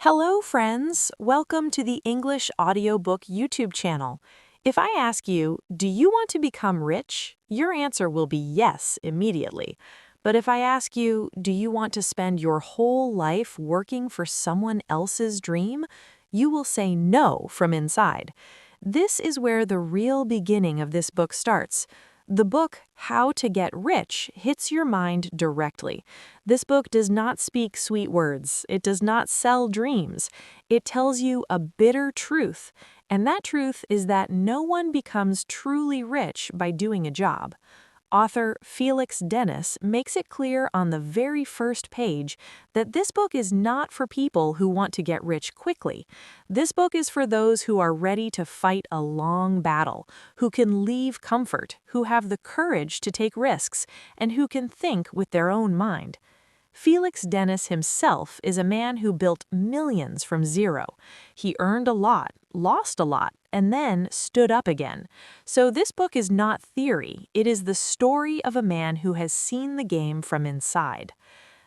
Hello, friends. Welcome to the English Audiobook YouTube channel. If I ask you, do you want to become rich? Your answer will be yes immediately. But if I ask you, do you want to spend your whole life working for someone else's dream? You will say no from inside. This is where the real beginning of this book starts. The book, How to Get Rich, hits your mind directly. This book does not speak sweet words. It does not sell dreams. It tells you a bitter truth, and that truth is that no one becomes truly rich by doing a job. Author Felix Dennis makes it clear on the very first page that this book is not for people who want to get rich quickly. This book is for those who are ready to fight a long battle, who can leave comfort, who have the courage to take risks, and who can think with their own mind. Felix Dennis himself is a man who built millions from zero. He earned a lot, lost a lot, and then stood up again. So this book is not theory, it is the story of a man who has seen the game from inside.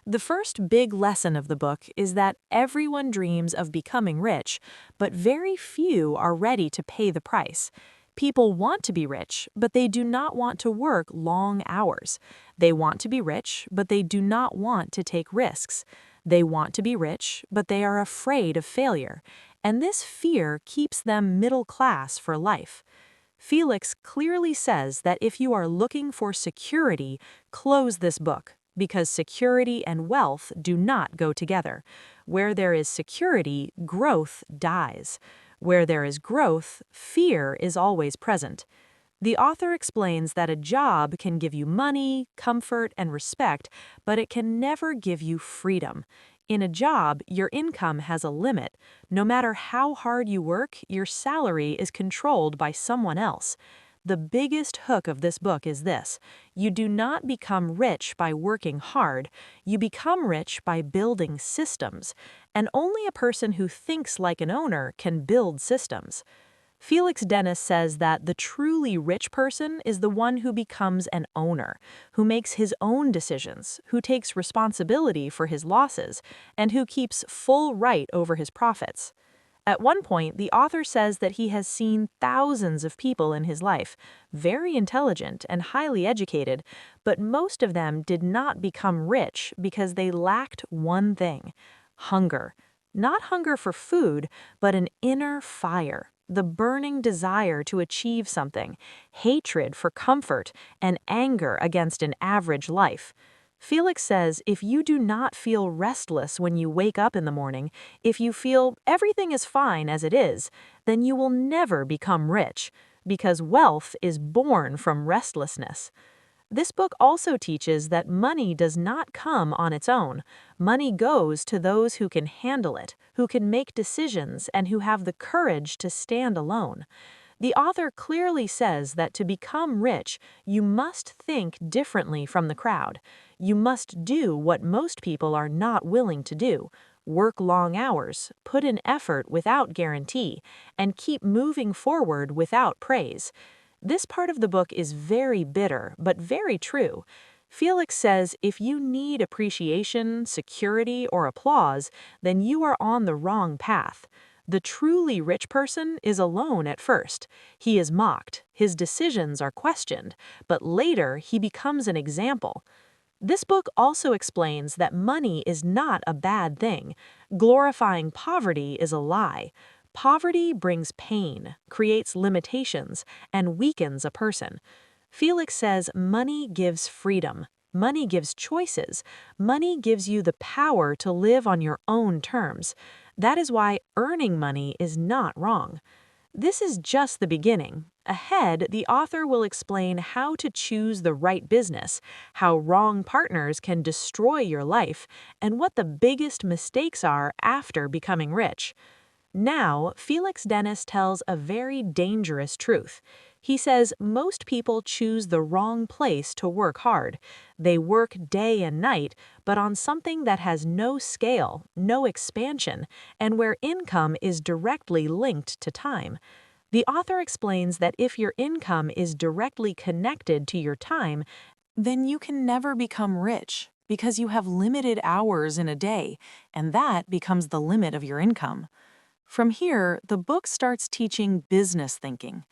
The first big lesson of the book is that everyone dreams of becoming rich, but very few are ready to pay the price. People want to be rich, but they do not want to work long hours. They want to be rich, but they do not want to take risks. They want to be rich, but they are afraid of failure. And this fear keeps them middle class for life. Felix clearly says that if you are looking for security, close this book, because security and wealth do not go together. Where there is security, growth dies. Where there is growth, fear is always present. The author explains that a job can give you money, comfort, and respect, but it can never give you freedom. In a job, your income has a limit. No matter how hard you work, your salary is controlled by someone else. The biggest hook of this book is this: you do not become rich by working hard, you become rich by building systems, and only a person who thinks like an owner can build systems. Felix Dennis says that the truly rich person is the one who becomes an owner, who makes his own decisions, who takes responsibility for his losses, and who keeps full right over his profits. At one point, the author says that he has seen thousands of people in his life, very intelligent and highly educated, but most of them did not become rich because they lacked one thing: hunger. Not hunger for food, but an inner fire, the burning desire to achieve something, hatred for comfort, and anger against an average life. Felix says if you do not feel restless when you wake up in the morning, if you feel everything is fine as it is, then you will never become rich, because wealth is born from restlessness. This book also teaches that money does not come on its own. Money goes to those who can handle it, who can make decisions, and who have the courage to stand alone. The author clearly says that to become rich, you must think differently from the crowd. You must do what most people are not willing to do: work long hours, put in effort without guarantee, and keep moving forward without praise. This part of the book is very bitter, but very true. Felix says if you need appreciation, security, or applause, then you are on the wrong path. The truly rich person is alone at first. He is mocked, his decisions are questioned, but later he becomes an example. This book also explains that money is not a bad thing. Glorifying poverty is a lie. Poverty brings pain, creates limitations, and weakens a person. Felix says money gives freedom. Money gives choices. Money gives you the power to live on your own terms. That is why earning money is not wrong. This is just the beginning. Ahead, the author will explain how to choose the right business, how wrong partners can destroy your life, and what the biggest mistakes are after becoming rich. Now, Felix Dennis tells a very dangerous truth. He says most people choose the wrong place to work hard. They work day and night, but on something that has no scale, no expansion, and where income is directly linked to time. The author explains that if your income is directly connected to your time, then you can never become rich. because you have limited hours in a day, and that becomes the limit of your income. From here, the book starts teaching business thinking.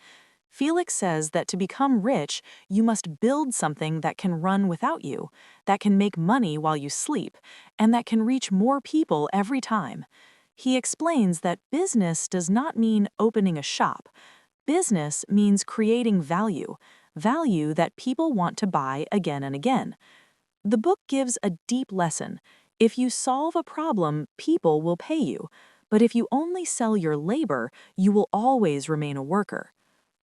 Felix says that to become rich, you must build something that can run without you, that can make money while you sleep, and that can reach more people every time. He explains that business does not mean opening a shop. Business means creating value, value that people want to buy again and again. The book gives a deep lesson. If you solve a problem, people will pay you. But if you only sell your labor, you will always remain a worker.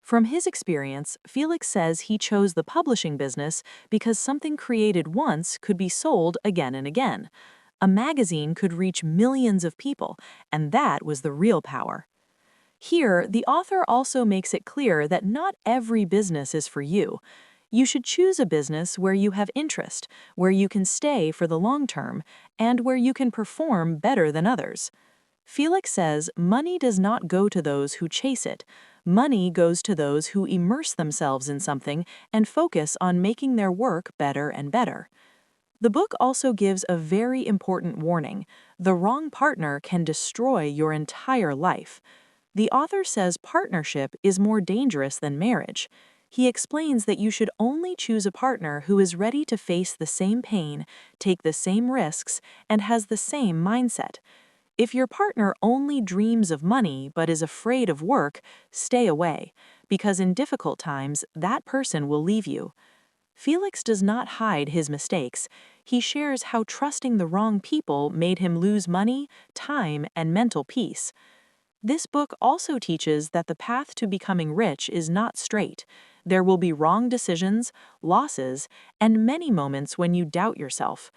From his experience, Felix says he chose the publishing business because something created once could be sold again and again. A magazine could reach millions of people, and that was the real power. Here, the author also makes it clear that not every business is for you. You should choose a business where you have interest, where you can stay for the long term, and where you can perform better than others. Felix says money does not go to those who chase it. Money goes to those who immerse themselves in something and focus on making their work better and better. The book also gives a very important warning. The wrong partner can destroy your entire life. The author says partnership is more dangerous than marriage. He explains that you should only choose a partner who is ready to face the same pain, take the same risks, and has the same mindset. If your partner only dreams of money but is afraid of work, stay away, because in difficult times, that person will leave you. Felix does not hide his mistakes. He shares how trusting the wrong people made him lose money, time, and mental peace. This book also teaches that the path to becoming rich is not straight. There will be wrong decisions, losses, and many moments when you doubt yourself.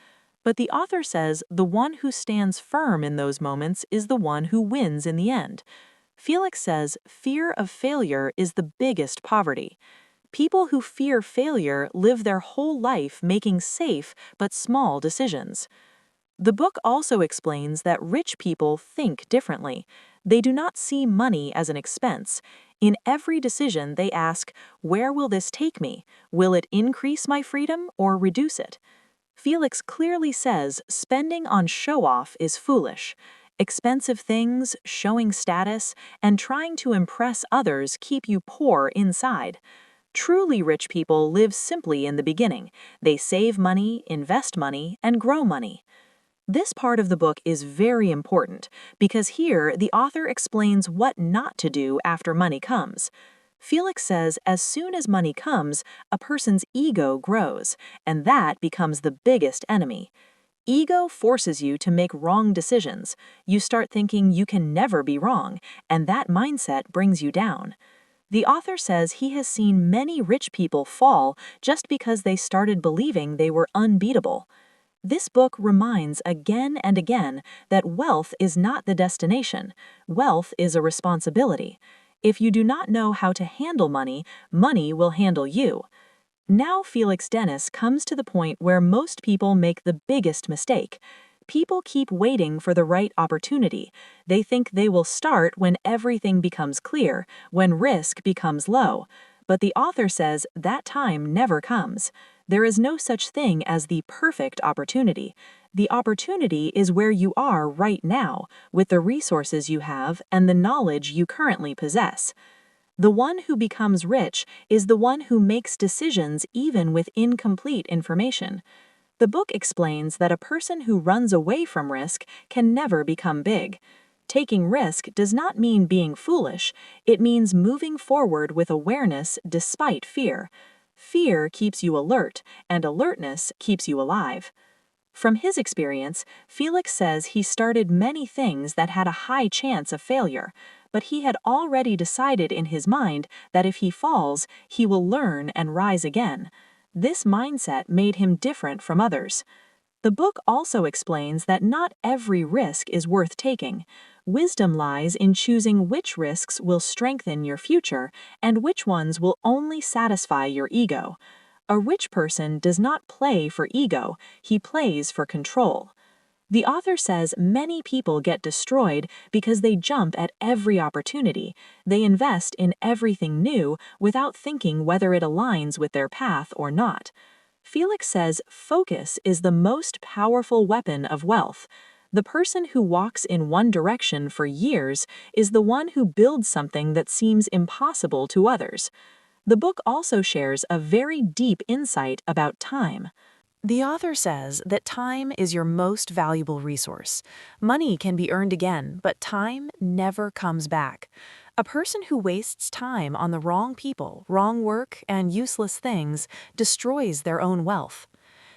But the author says the one who stands firm in those moments is the one who wins in the end. Felix says fear of failure is the biggest poverty. People who fear failure live their whole life making safe but small decisions. The book also explains that rich people think differently. They do not see money as an expense. In every decision, they ask, where will this take me? Will it increase my freedom or reduce it? Felix clearly says spending on show-off is foolish. Expensive things, showing status, and trying to impress others keep you poor inside. Truly rich people live simply in the beginning. They save money, invest money, and grow money. This part of the book is very important because here the author explains what not to do after money comes. Felix says as soon as money comes, a person's ego grows, and that becomes the biggest enemy. Ego forces you to make wrong decisions. You start thinking you can never be wrong, and that mindset brings you down. The author says he has seen many rich people fall just because they started believing they were unbeatable. This book reminds again and again that wealth is not the destination. Wealth is a responsibility. If you do not know how to handle money, money will handle you. Now Felix Dennis comes to the point where most people make the biggest mistake. People keep waiting for the right opportunity. They think they will start when everything becomes clear, when risk becomes low. But the author says that time never comes. There is no such thing as the perfect opportunity. The opportunity is where you are right now, with the resources you have and the knowledge you currently possess. The one who becomes rich is the one who makes decisions even with incomplete information. The book explains that a person who runs away from risk can never become big. Taking risk does not mean being foolish. It means moving forward with awareness despite fear. Fear keeps you alert, and alertness keeps you alive. From his experience, Felix says he started many things that had a high chance of failure, but he had already decided in his mind that if he falls, he will learn and rise again. This mindset made him different from others. The book also explains that not every risk is worth taking. Wisdom lies in choosing which risks will strengthen your future and which ones will only satisfy your ego. A rich person does not play for ego, he plays for control. The author says many people get destroyed because they jump at every opportunity. They invest in everything new without thinking whether it aligns with their path or not. Felix says focus is the most powerful weapon of wealth. The person who walks in one direction for years is the one who builds something that seems impossible to others. The book also shares a very deep insight about time. The author says that time is your most valuable resource. Money can be earned again, but time never comes back. A person who wastes time on the wrong people, wrong work, and useless things destroys their own wealth.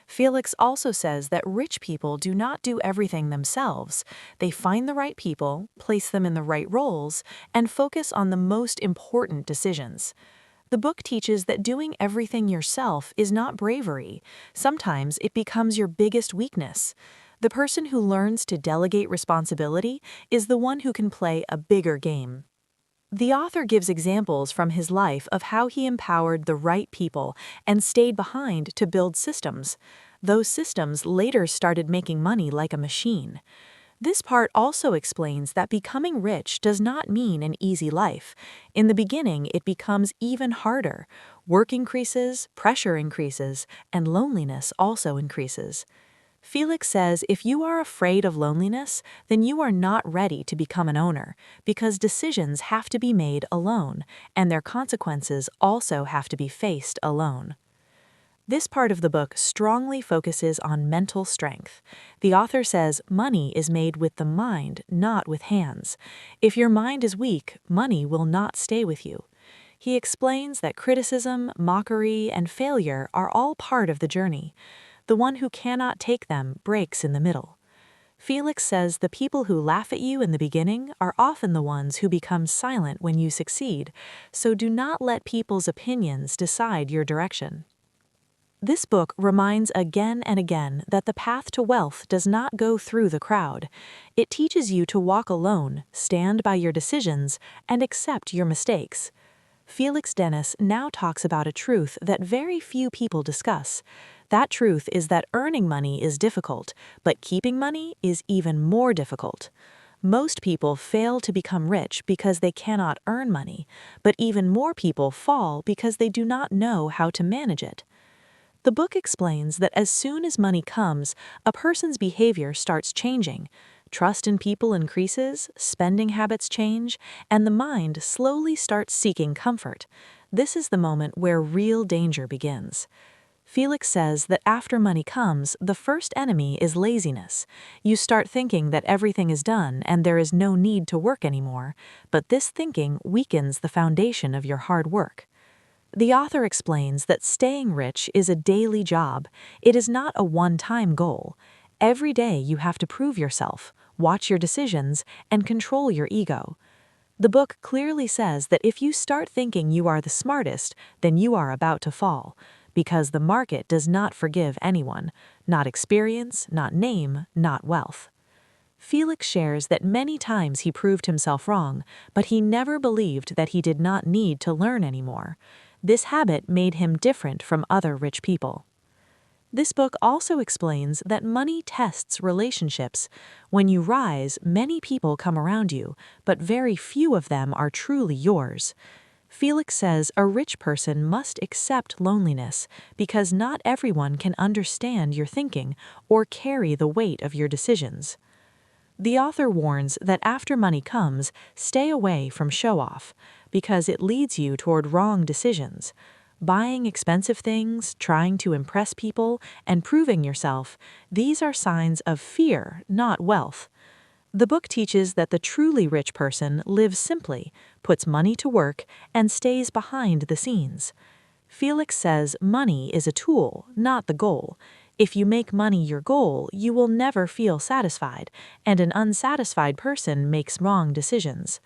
Felix also says that rich people do not do everything themselves. They find the right people, place them in the right roles, and focus on the most important decisions. The book teaches that doing everything yourself is not bravery. Sometimes it becomes your biggest weakness. The person who learns to delegate responsibility is the one who can play a bigger game. The author gives examples from his life of how he empowered the right people and stayed behind to build systems. Those systems later started making money like a machine. This part also explains that becoming rich does not mean an easy life. In the beginning, it becomes even harder. Work increases, pressure increases, and loneliness also increases. Felix says if you are afraid of loneliness, then you are not ready to become an owner, because decisions have to be made alone, and their consequences also have to be faced alone. This part of the book strongly focuses on mental strength. The author says money is made with the mind, not with hands. If your mind is weak, money will not stay with you. He explains that criticism, mockery, and failure are all part of the journey. The one who cannot take them breaks in the middle. Felix says the people who laugh at you in the beginning are often the ones who become silent when you succeed, so do not let people's opinions decide your direction. This book reminds again and again that the path to wealth does not go through the crowd. It teaches you to walk alone, stand by your decisions, and accept your mistakes. Felix Dennis now talks about a truth that very few people discuss. That truth is that earning money is difficult, but keeping money is even more difficult. Most people fail to become rich because they cannot earn money, but even more people fall because they do not know how to manage it. The book explains that as soon as money comes, a person's behavior starts changing. Trust in people increases, spending habits change, and the mind slowly starts seeking comfort. This is the moment where real danger begins. Felix says that after money comes, the first enemy is laziness. You start thinking that everything is done and there is no need to work anymore, but this thinking weakens the foundation of your hard work. The author explains that staying rich is a daily job. It is not a one-time goal. Every day you have to prove yourself, watch your decisions, and control your ego. The book clearly says that if you start thinking you are the smartest, then you are about to fall, because the market does not forgive anyone, not experience, not name, not wealth. Felix shares that many times he proved himself wrong, but he never believed that he did not need to learn anymore. This habit made him different from other rich people. This book also explains that money tests relationships. When you rise, many people come around you, but very few of them are truly yours. Felix says a rich person must accept loneliness because not everyone can understand your thinking or carry the weight of your decisions. The author warns that after money comes, stay away from show-off, because it leads you toward wrong decisions. Buying expensive things, trying to impress people, and proving yourself, these are signs of fear, not wealth. The book teaches that the truly rich person lives simply, puts money to work, and stays behind the scenes. Felix says money is a tool, not the goal. If you make money your goal, you will never feel satisfied, and an unsatisfied person makes wrong decisions.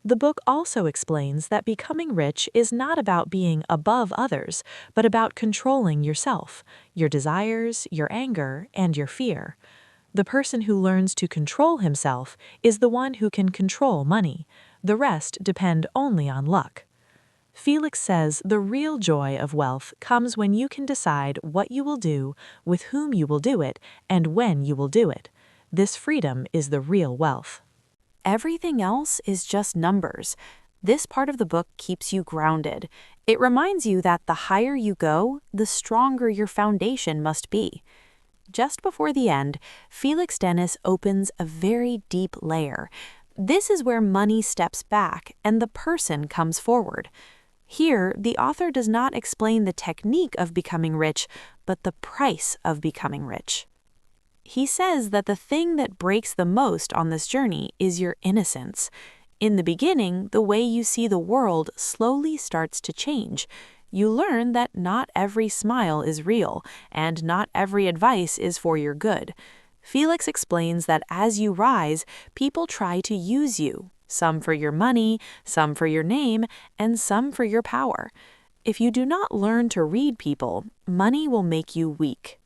The book also explains that becoming rich is not about being above others, but about controlling yourself, your desires, your anger, and your fear. The person who learns to control himself is the one who can control money. The rest depend only on luck. Felix says the real joy of wealth comes when you can decide what you will do, with whom you will do it, and when you will do it. This freedom is the real wealth. Everything else is just numbers. This part of the book keeps you grounded. It reminds you that the higher you go, the stronger your foundation must be. Just before the end, Felix Dennis opens a very deep layer. This is where money steps back and the person comes forward. Here, the author does not explain the technique of becoming rich, but the price of becoming rich. He says that the thing that breaks the most on this journey is your innocence. In the beginning, the way you see the world slowly starts to change. You learn that not every smile is real, and not every advice is for your good. Felix explains that as you rise, people try to use you, some for your money, some for your name, and some for your power. If you do not learn to read people, money will make you weak.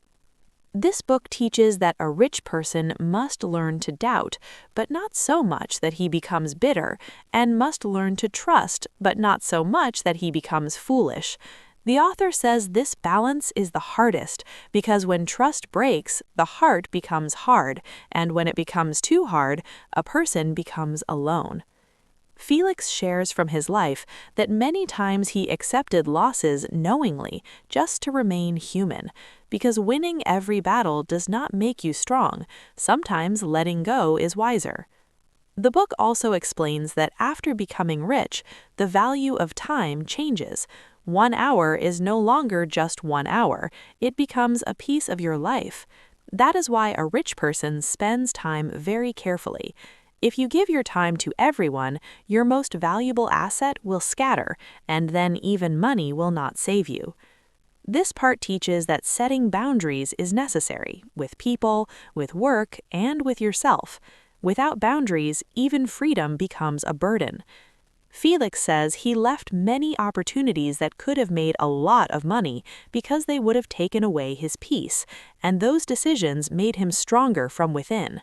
This book teaches that a rich person must learn to doubt, but not so much that he becomes bitter, and must learn to trust, but not so much that he becomes foolish. The author says this balance is the hardest, because when trust breaks, the heart becomes hard, and when it becomes too hard, a person becomes alone. Felix shares from his life that many times he accepted losses knowingly just to remain human, because winning every battle does not make you strong. Sometimes letting go is wiser. The book also explains that after becoming rich, the value of time changes. 1 hour is no longer just 1 hour. It becomes a piece of your life. That is why a rich person spends time very carefully. If you give your time to everyone, your most valuable asset will scatter, and then even money will not save you. This part teaches that setting boundaries is necessary, with people, with work, and with yourself. Without boundaries, even freedom becomes a burden. Felix says he left many opportunities that could have made a lot of money because they would have taken away his peace, and those decisions made him stronger from within.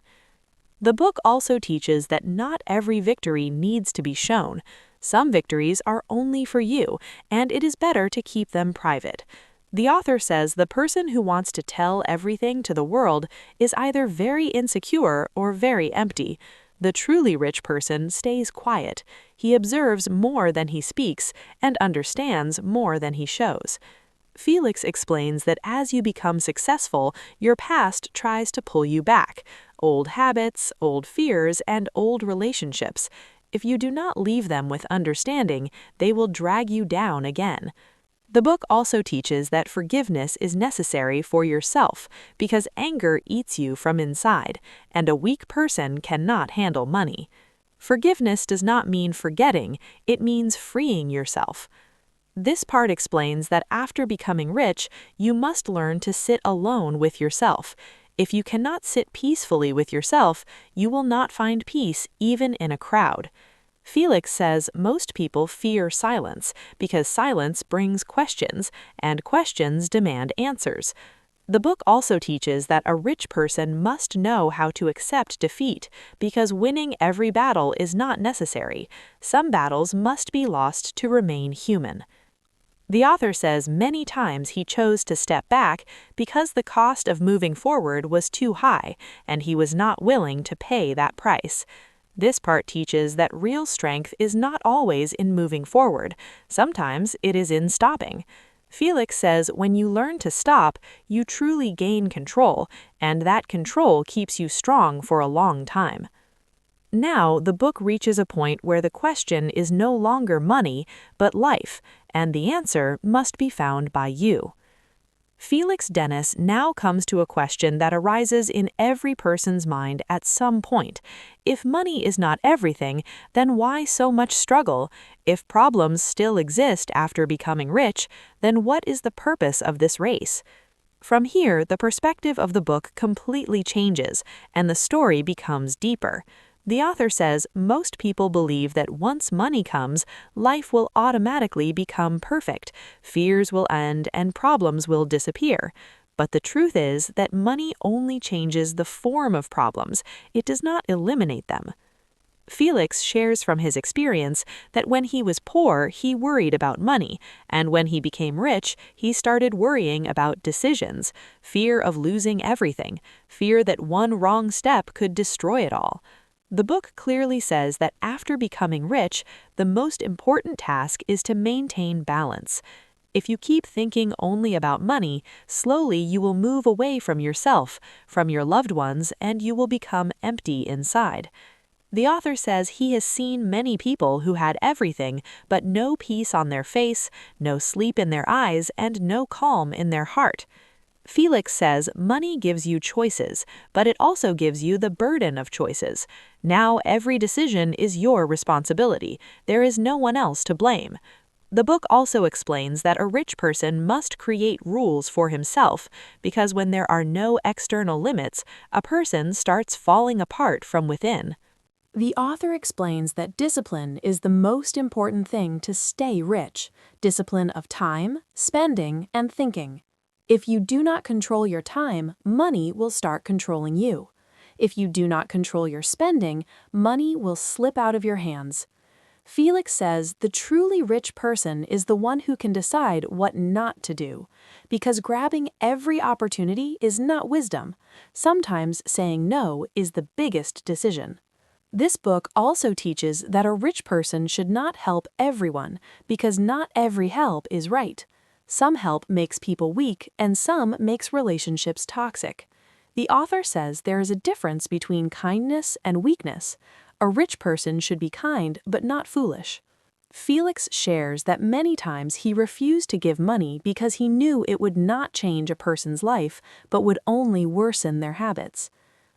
The book also teaches that not every victory needs to be shown. Some victories are only for you, and it is better to keep them private. The author says the person who wants to tell everything to the world is either very insecure or very empty. The truly rich person stays quiet. He observes more than he speaks and understands more than he shows. Felix explains that as you become successful, your past tries to pull you back. Old habits, old fears, and old relationships. If you do not leave them with understanding, they will drag you down again. The book also teaches that forgiveness is necessary for yourself because anger eats you from inside, and a weak person cannot handle money. Forgiveness does not mean forgetting, it means freeing yourself. This part explains that after becoming rich, you must learn to sit alone with yourself. If you cannot sit peacefully with yourself, you will not find peace even in a crowd. Felix says most people fear silence because silence brings questions, and questions demand answers. The book also teaches that a rich person must know how to accept defeat because winning every battle is not necessary. Some battles must be lost to remain human. The author says many times he chose to step back because the cost of moving forward was too high, and he was not willing to pay that price. This part teaches that real strength is not always in moving forward. Sometimes it is in stopping. Felix says when you learn to stop, you truly gain control, and that control keeps you strong for a long time. Now, the book reaches a point where the question is no longer money, but life, and the answer must be found by you. Felix Dennis now comes to a question that arises in every person's mind at some point. If money is not everything, then why so much struggle? If problems still exist after becoming rich, then what is the purpose of this race? From here, the perspective of the book completely changes, and the story becomes deeper. The author says most people believe that once money comes, life will automatically become perfect, fears will end, and problems will disappear. But the truth is that money only changes the form of problems, it does not eliminate them. Felix shares from his experience that when he was poor, he worried about money, and when he became rich, he started worrying about decisions, fear of losing everything, fear that one wrong step could destroy it all. The book clearly says that after becoming rich, the most important task is to maintain balance. If you keep thinking only about money, slowly you will move away from yourself, from your loved ones, and you will become empty inside. The author says he has seen many people who had everything, but no peace on their face, no sleep in their eyes, and no calm in their heart. Felix says money gives you choices, but it also gives you the burden of choices. Now every decision is your responsibility. There is no one else to blame. The book also explains that a rich person must create rules for himself, because when there are no external limits, a person starts falling apart from within. The author explains that discipline is the most important thing to stay rich. Discipline of time, spending, and thinking. If you do not control your time, money will start controlling you. If you do not control your spending, money will slip out of your hands. Felix says the truly rich person is the one who can decide what not to do, because grabbing every opportunity is not wisdom. Sometimes saying no is the biggest decision. This book also teaches that a rich person should not help everyone, because not every help is right. Some help makes people weak, and some makes relationships toxic. The author says there is a difference between kindness and weakness. A rich person should be kind, but not foolish. Felix shares that many times he refused to give money because he knew it would not change a person's life, but would only worsen their habits.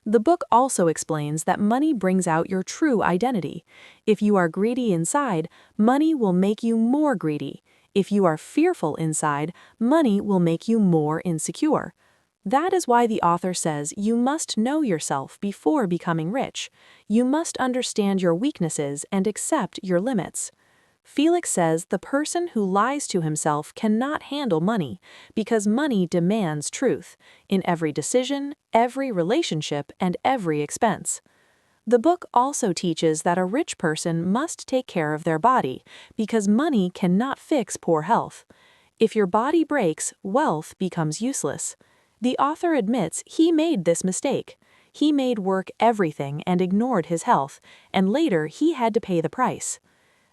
The book also explains that money brings out your true identity. If you are greedy inside, money will make you more greedy. If you are fearful inside, money will make you more insecure. That is why the author says you must know yourself before becoming rich. You must understand your weaknesses and accept your limits. Felix says the person who lies to himself cannot handle money, because money demands truth in every decision, every relationship, and every expense. The book also teaches that a rich person must take care of their body, because money cannot fix poor health. If your body breaks, wealth becomes useless. The author admits he made this mistake. He made work everything and ignored his health, and later he had to pay the price.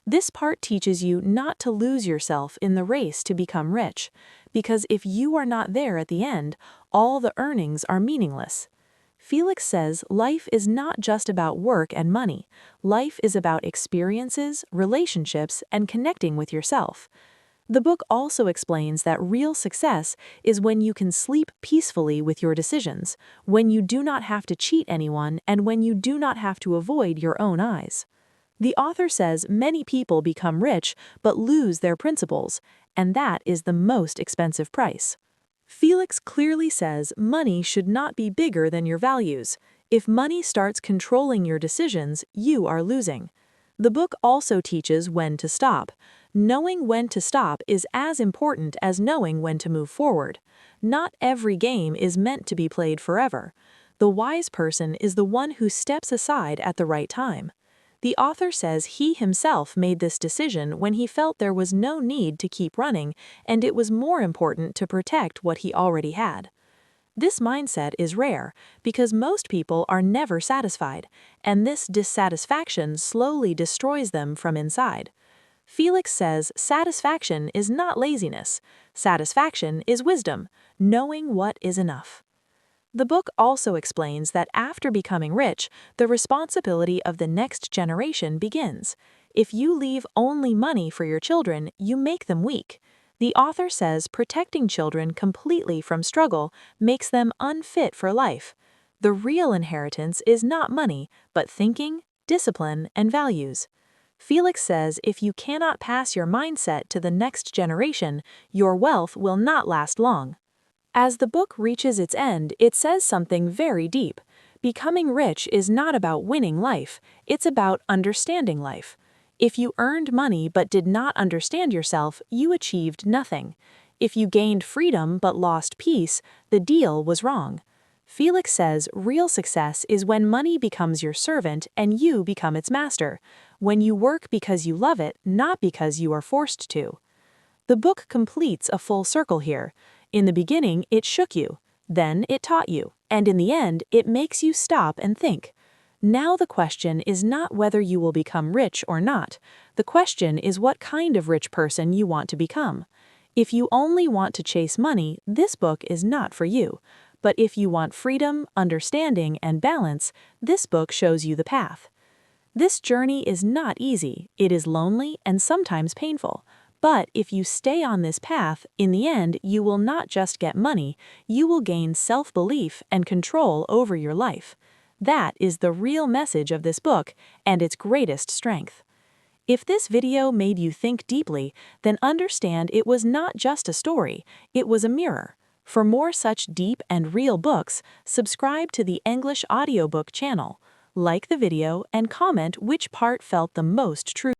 This part teaches you not to lose yourself in the race to become rich, because if you are not there at the end, all the earnings are meaningless. Felix says life is not just about work and money. Life is about experiences, relationships, and connecting with yourself. The book also explains that real success is when you can sleep peacefully with your decisions, when you do not have to cheat anyone, and when you do not have to avoid your own eyes. The author says many people become rich but lose their principles, and that is the most expensive price. Felix clearly says money should not be bigger than your values. If money starts controlling your decisions, you are losing. The book also teaches when to stop. Knowing when to stop is as important as knowing when to move forward. Not every game is meant to be played forever. The wise person is the one who steps aside at the right time. The author says he himself made this decision when he felt there was no need to keep running, and it was more important to protect what he already had. This mindset is rare because most people are never satisfied, and this dissatisfaction slowly destroys them from inside. Felix says satisfaction is not laziness. Satisfaction is wisdom, knowing what is enough. The book also explains that after becoming rich, the responsibility of the next generation begins. If you leave only money for your children, you make them weak. The author says protecting children completely from struggle makes them unfit for life. The real inheritance is not money, but thinking, discipline, and values. Felix says if you cannot pass your mindset to the next generation, your wealth will not last long. As the book reaches its end, it says something very deep. Becoming rich is not about winning life, it's about understanding life. If you earned money but did not understand yourself, you achieved nothing. If you gained freedom but lost peace, the deal was wrong. Felix says real success is when money becomes your servant and you become its master, when you work because you love it, not because you are forced to. The book completes a full circle here. In the beginning, it shook you, then it taught you, and in the end, it makes you stop and think. Now the question is not whether you will become rich or not. The question is what kind of rich person you want to become. If you only want to chase money, this book is not for you. But if you want freedom, understanding, and balance, this book shows you the path. This journey is not easy, it is lonely and sometimes painful. But if you stay on this path, in the end, you will not just get money, you will gain self-belief and control over your life. That is the real message of this book and its greatest strength. If this video made you think deeply, then understand it was not just a story, it was a mirror. For more such deep and real books, subscribe to the English Audiobook channel. Like the video and comment which part felt the most true.